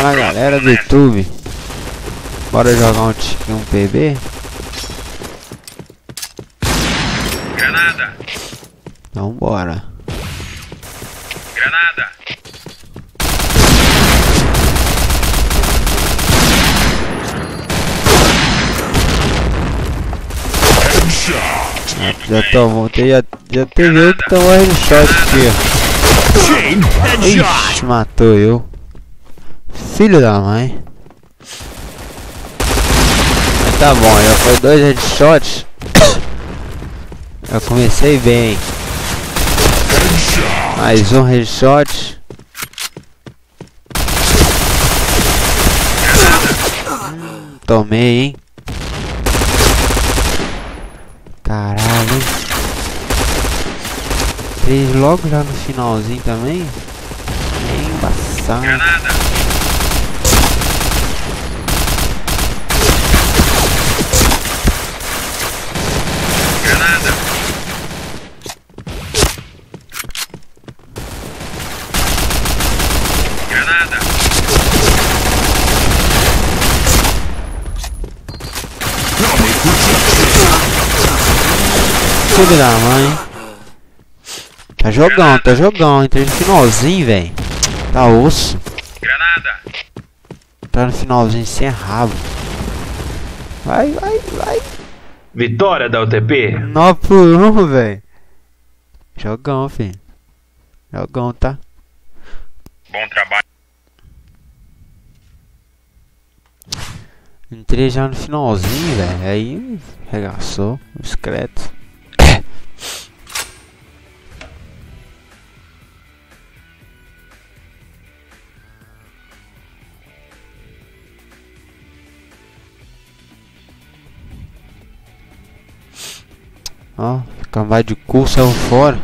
Fala galera do YouTube, bora jogar um PB? Granada. Então bora. Granada. Já tomou, já teve eu que tomou headshot aqui. Ixi, matou eu. Filho da mãe. Mas tá bom, já foi 2 headshots. Eu comecei bem. Mais um headshot. Tomei, hein. Caralho, hein. 3 logo já no finalzinho também. É embaçado. Granada. Granada. Granada. Filho da mãe. Tá jogão, entrei no finalzinho, velho. Tá osso. Granada. Tá no finalzinho sem rabo. Vai. Vitória da UTP. 9 por 1, velho. Jogão, filho. Jogão, tá? Bom trabalho. Entrei já no finalzinho, velho. Aí regaçou. Discreto. Ó, cambada de cu saiu fora.